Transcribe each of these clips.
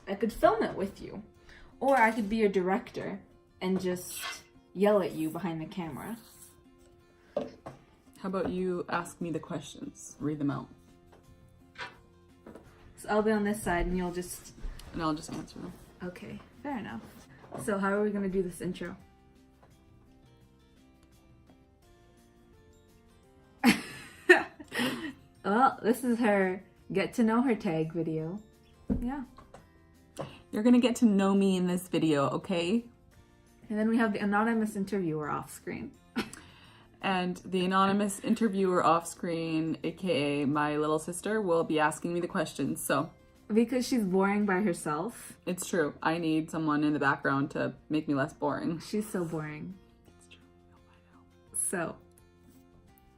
I could film it with you. Or I could be your director and just yell at you behind the camera. How about you ask me the questions, read them out, So I'll be on this side and you'll just... and I'll just answer them. Okay, fair enough. So how are we gonna do this intro? Well, this is her get to know her tag video. Yeah. You're gonna get to know me in this video, okay? And then we have the anonymous interviewer off screen. And the anonymous interviewer off screen, aka my little sister, will be asking me the questions. So Because she's boring by herself. it's true. I need someone in the background to make me less boring. She's so boring. It's true. So,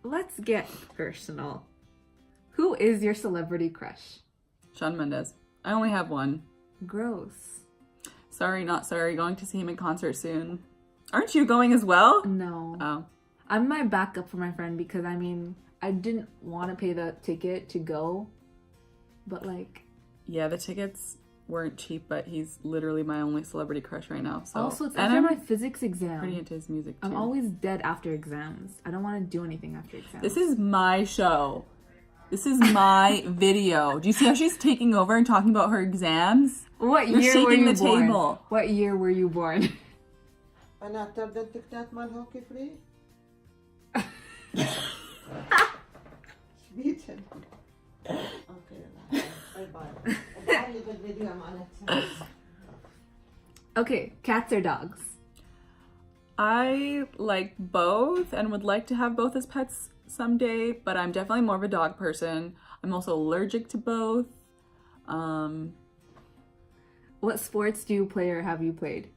let's get personal. Who is your celebrity crush? Shawn Mendes. I only have one. Gross. Sorry, not sorry. Going to see him in concert soon. Aren't you going as well? No. Oh. I'm my backup for my friend because, I mean, I didn't want to pay the ticket to go. But, like... Yeah, the tickets weren't cheap, but he's literally my only celebrity crush right now. So Also, it's and after I'm my physics exam. pretty into his music too. I'm always dead after exams. I don't want to do anything after exams. This is my show. This is my video. Do you see how she's taking over and talking about her exams? What You're year were shaking you the born? table. What year were you born? Anahtar den tiktat man hockey free? Sweden. Okay, bye-bye. Bye, little video, I'm on it. Okay, cats or dogs? I like both and would like to have both as pets someday, but I'm definitely more of a dog person. I'm also allergic to both. What sports do you play or have you played?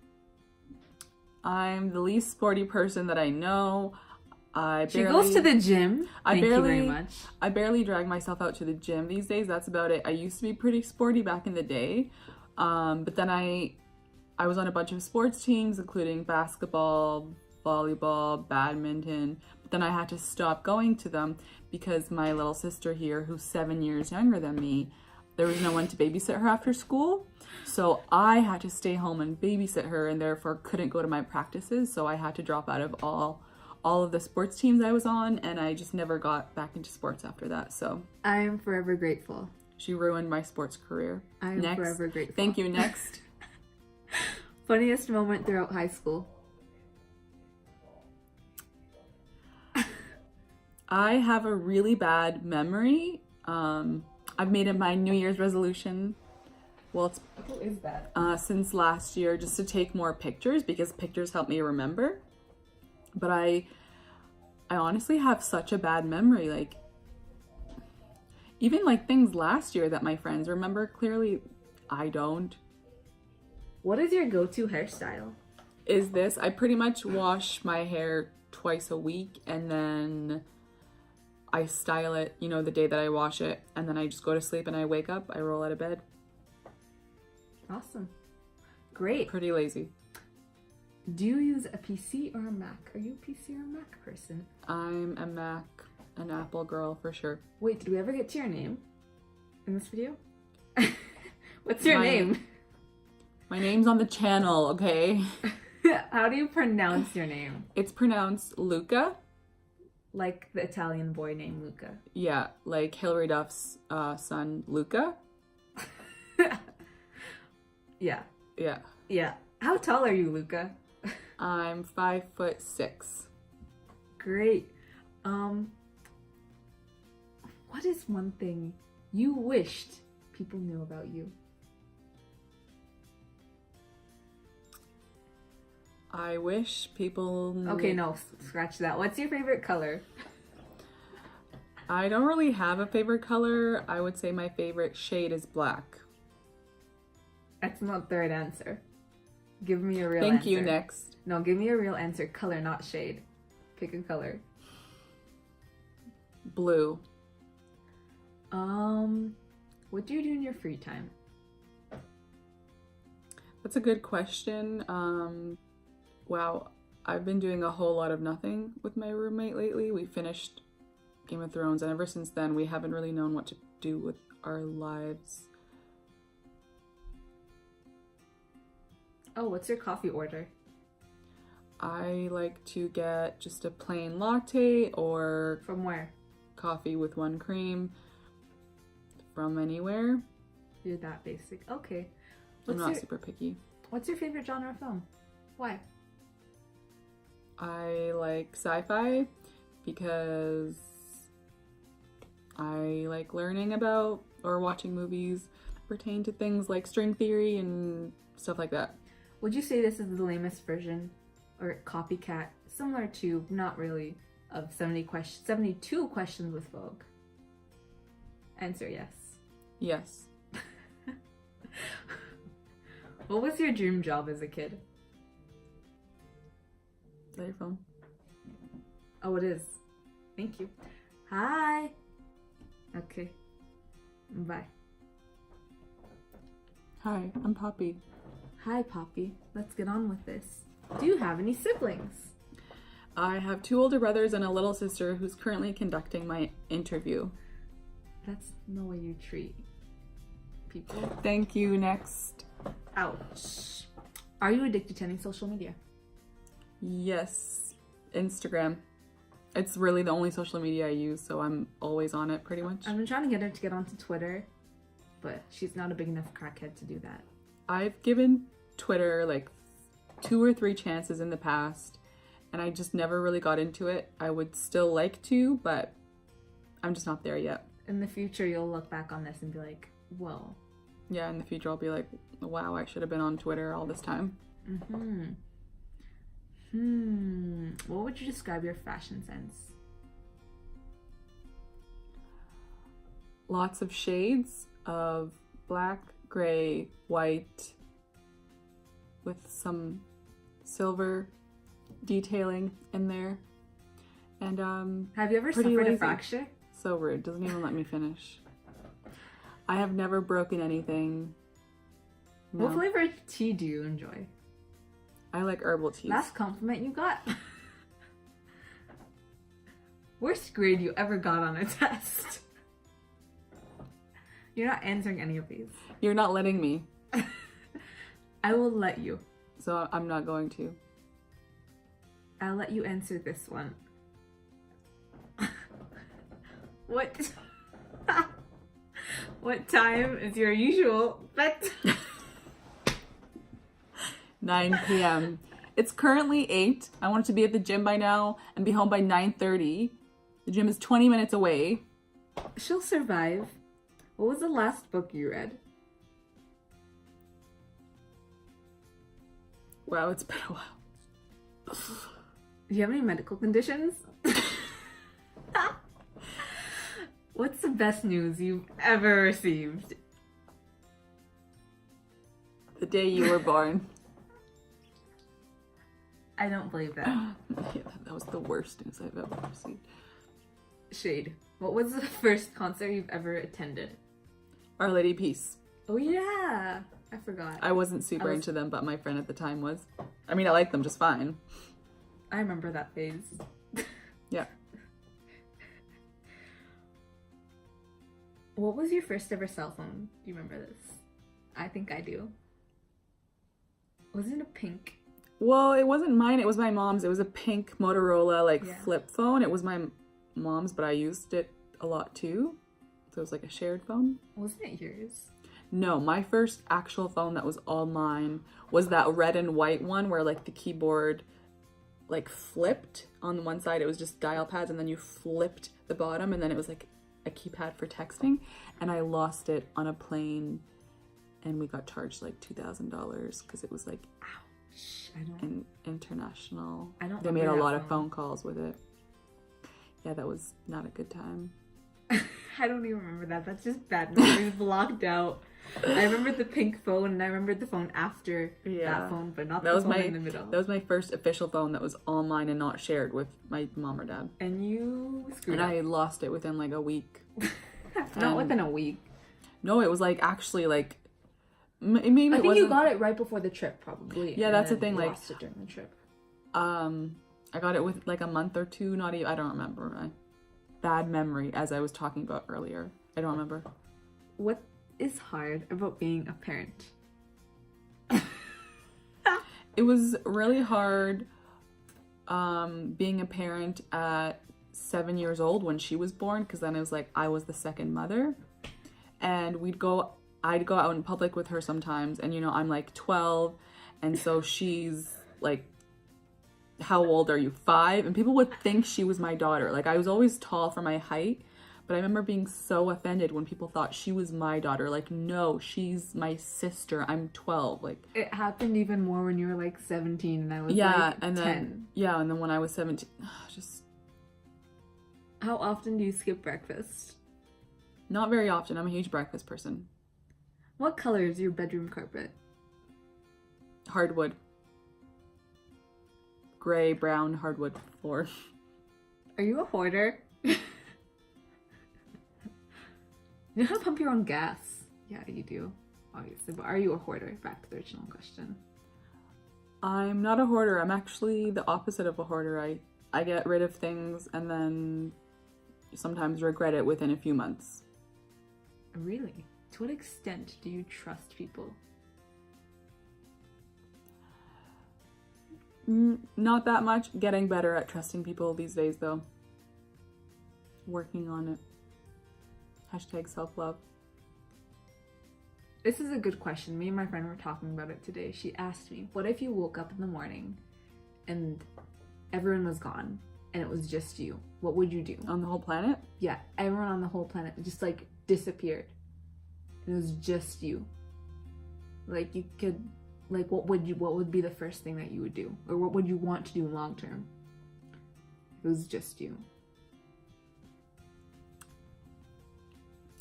I'm the least sporty person that I know. She goes to the gym. Thank you very barely- much. I barely drag myself out to the gym these days. That's about it. I used to be pretty sporty back in the day. But then I was on a bunch of sports teams, including basketball, volleyball, badminton. But then I had to stop going to them because my little sister here, who's 7 years younger than me, there was no one to babysit her after school. So I had to stay home and babysit her and therefore couldn't go to my practices. So I had to drop out of all of the sports teams I was on, and I just never got back into sports after that. So I am forever grateful. she ruined my sports career. I am Next. forever grateful. Thank you. Next. Funniest moment throughout high school? I have a really bad memory. I've made it my New Year's resolution. Well, it's Who is that? since last year just to take more pictures because pictures help me remember. But I honestly have such a bad memory. Like, even like things last year that my friends remember clearly, I don't. What is your go-to hairstyle? Is this, I pretty much wash my hair twice a week and then I style it, you know, the day that I wash it, and then I just go to sleep and I wake up, I roll out of bed. Awesome. Great. Pretty lazy. Do you use a PC or a Mac? Are you a PC or a Mac person? I'm a Mac, an Apple girl for sure. Wait, did we ever get to your name in this video? What's your My- name? My name's on the channel, okay? How do you pronounce your name? It's pronounced Luca. Like the Italian boy named Luca. Yeah, like Hilary Duff's son, Luca. Yeah. Yeah. Yeah. How tall are you, Luca? I'm 5'6". Great. What is one thing you wished people knew about you? I wish people knew. Okay, no, scratch that. What's your favorite color? I don't really have a favorite color. I would say my favorite shade is black. Excellent third answer. Give me a real Thank answer. you, next. No, give me a real answer. Color, not shade. Pick a color. Blue. What do you do in your free time? That's a good question. Wow, I've been doing a whole lot of nothing with my roommate lately. We finished Game of Thrones, and ever since then, we haven't really known what to do with our lives. Oh, what's your coffee order? I like to get just a plain latte or From where? coffee with 1 cream from anywhere. You're that basic. Okay. I'm not super picky. What's your favorite genre of film? Why? I like sci-fi because I like learning about or watching movies pertain to things like string theory and stuff like that. Would you say this is the lamest version or copycat, similar to, not really, of 72 Questions with Vogue? Answer yes. Yes. What was your dream job as a kid? Is that your phone? Oh, it is. Thank you. Hi. Okay. Bye. Hi, I'm Poppy. Hi, Poppy. Let's get on with this. Do you have any siblings? I have 2 older brothers and a little sister who's currently conducting my interview. That's no way you treat people. Thank you. Next. Ouch. Are you addicted to any social media? Yes. Instagram. It's really the only social media I use, so I'm always on it pretty much. I've been trying to get her to get onto Twitter, but she's not a big enough crackhead to do that. I've given Twitter like 2 or 3 chances in the past, and I just never really got into it. I would still like to, but I'm just not there yet. In the future, you'll look back on this and be like, whoa. Yeah, in the future I'll be like, wow, I should have been on Twitter all this time. What would you describe your fashion sense? Lots of shades of black, gray, white, with some silver detailing in there. And Have you ever pretty suffered a lazy. fracture? So rude, doesn't even let me finish. I have never broken anything. No. What flavor of tea do you enjoy? I like herbal teas. Last compliment you got? Worst grade you ever got on a test? You're not answering any of these. You're not letting me, I will let you. so I'm not going to. I'll let you answer this one. What? What time is your usual bed? 9 p.m. It's currently 8. I want to be at the gym by now and be home by 9:30. The gym is 20 minutes away. She'll survive. What was the last book you read? Wow, it's been a while. Do you have any medical conditions? What's the best news you've ever received? The day you were born. I don't believe that. Yeah, that was the worst news I've ever received. Shade. What was the first concert you've ever attended? Our Lady Peace. Oh yeah, I forgot. I wasn't super into them, but my friend at the time was. I mean, I liked them just fine. I remember that phase. Yeah. What was your first ever cell phone? Do you remember this? I think I do. Wasn't it pink? Well, it wasn't mine. It was my mom's. It was a pink Motorola Yeah. flip phone. It was my mom's, but I used it a lot too. So it was like a shared phone. Wasn't it yours? No, my first actual phone that was all mine was that red and white one where like the keyboard like flipped on one side. It was just dial pads, and then you flipped the bottom, and then it was like a keypad for texting. And I lost it on a plane, and we got charged like $2,000 because it was like I don't. an international. I don't They made a remember lot that of phone calls with it. Yeah, that was not a good time. I don't even remember that. That's just bad memories blocked out. I remember the pink phone, and I remember the phone after Yeah. that phone, but not That the was phone my in the middle. that was my first official phone that was all mine and not shared with my mom or dad. And you screwed And up. I lost it within like a week. Not within a week. No, it was like actually like maybe I it think wasn't. you got it right before the trip, probably. Yeah, and that's the then thing, like- lost it during the trip. I got it with like a month or two. Not even. I don't remember. My bad memory, as I was talking about earlier. I don't remember. What is hard about being a parent? It was really hard being a parent at 7 years old when she was born, because then it was like I was the second mother, and I'd go out in public with her sometimes, and I'm like 12, and so she's like, how old are you, 5? And people would think she was my daughter. Like, I was always tall for my height, but I remember being so offended when people thought she was my daughter. Like, no, she's my sister. I'm 12. Like, It happened even more when you were like 17 and I was yeah, like and 10. then when I was 17, just How often do you skip breakfast? not very often. I'm a huge breakfast person. What color is your bedroom carpet? Hardwood. Gray, brown, hardwood floor. Are you a hoarder? You know how to pump your own gas? Yeah, you do, obviously. But are you a hoarder? Back to the original question. I'm not a hoarder. I'm actually the opposite of a hoarder. I get rid of things and then sometimes regret it within a few months. Really? To what extent do you trust people? Not that much. Getting better at trusting people these days, though. Working on it. Hashtag self-love. This is a good question. Me and my friend were talking about it today. She asked me, what if you woke up in the morning and everyone was gone and it was just you? What would you do? On the whole planet? Yeah, everyone on the whole planet just like disappeared. And it was just you. Like, you could, like, what would be the first thing that you would do? Or what would you want to do long term? If it was just you.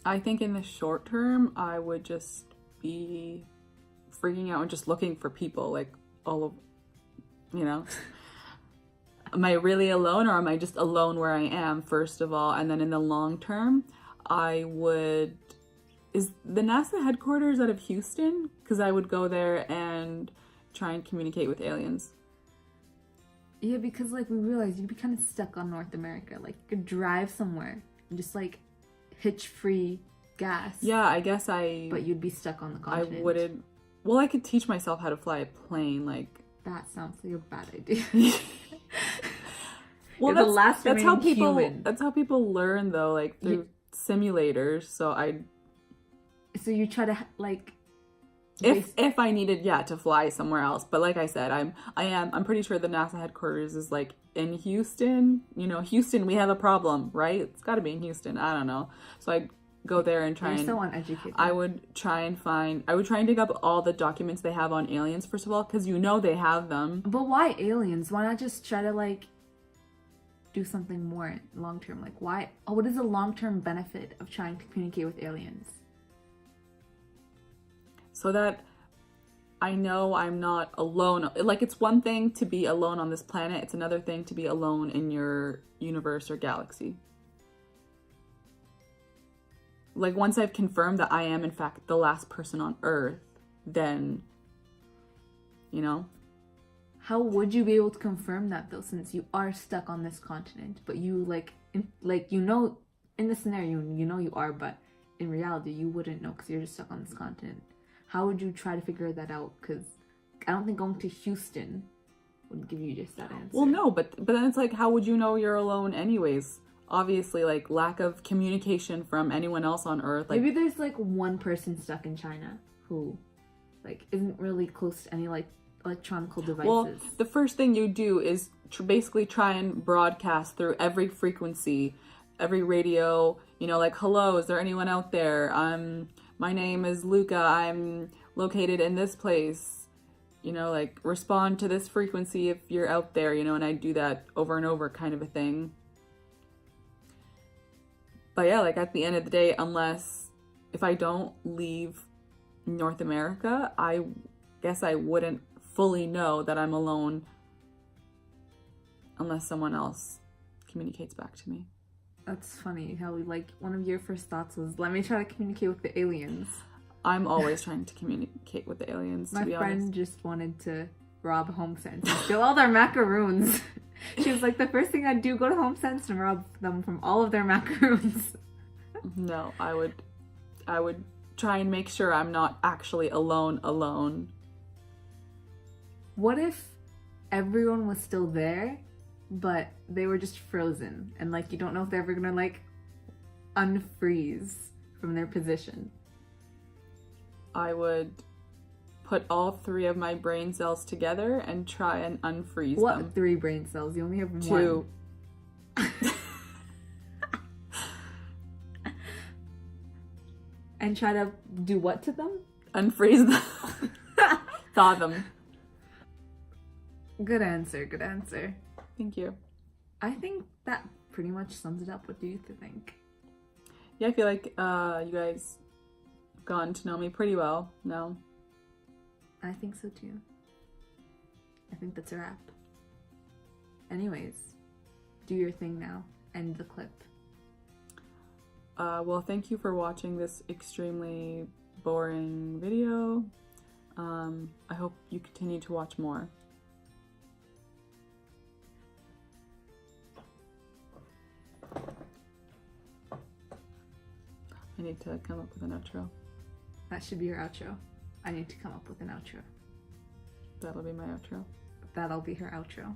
I think in the short term, I would just be freaking out and just looking for people, like, all of, am I really alone, or am I just alone where I am, first of all? And then in the long term, is the NASA headquarters out of Houston? Because I would go there and try and communicate with aliens. Yeah, because, like, we realized you'd be kind of stuck on North America. Like, you could drive somewhere and just, like, hitch-free gas. Yeah, I guess But you'd be stuck on the continent. I wouldn't... Well, I could teach myself how to fly a plane, like... That sounds like a bad idea. Well, You're the last that's how remaining people... human. That's how people learn, though, like, through simulators, so So you try to, like... If I needed, to fly somewhere else. But like I said, I'm pretty sure the NASA headquarters is like in Houston. Houston, we have a problem, right? It's got to be in Houston. I don't know. So I'd go there and try. You're so uneducated. I would try and dig up all the documents they have on aliens, first of all, because they have them. But why aliens? Why not just try to, like, do something more long term? Like, why? Oh, what is the long term benefit of trying to communicate with aliens? So that I know I'm not alone. Like, it's one thing to be alone on this planet. It's another thing to be alone in your universe or galaxy. Like, once I've confirmed that I am, in fact, the last person on Earth, then, How would you be able to confirm that, though, since you are stuck on this continent? But you, in the scenario, you are, but in reality, you wouldn't know because you're just stuck on this continent. How would you try to figure that out? Because I don't think going to Houston would give you just that answer. Well, no, but then it's like, how would you know you're alone anyways? Obviously, like, lack of communication from anyone else on Earth. Like, maybe there's, like, one person stuck in China who, like, isn't really close to any, like, electronical devices. Well, the first thing you do is basically try and broadcast through every frequency, every radio, like, hello, is there anyone out there? My name is Luca. I'm located in this place. Like, respond to this frequency if you're out there, and I do that over and over, kind of a thing. But yeah, like, at the end of the day, if I don't leave North America, I guess I wouldn't fully know that I'm alone unless someone else communicates back to me. That's funny how, like, one of your first thoughts was, let me try to communicate with the aliens. I'm always trying to communicate with the aliens, to be honest. My friend just wanted to rob HomeSense and steal all their macaroons. She was like, the first thing I'd do, go to HomeSense and rob them from all of their macaroons. No, I would try and make sure I'm not actually alone. What if everyone was still there, but they were just frozen, and like you don't know if they're ever gonna like unfreeze from their position? I would put all 3 of my brain cells together and try and unfreeze What them. 3 brain cells? You only have 2. 1. And try to do what to them? Unfreeze them. Thaw them. Good answer, good answer. Thank you. I think that pretty much sums it up. What do you think? Yeah, I feel like you guys have gotten to know me pretty well now. I think so too. I think that's a wrap. Anyways, do your thing now. End the clip. Well, thank you for watching this extremely boring video. I hope you continue to watch more. I need to come up with an outro. That should be your outro. I need to come up with an outro. That'll be my outro. That'll be her outro.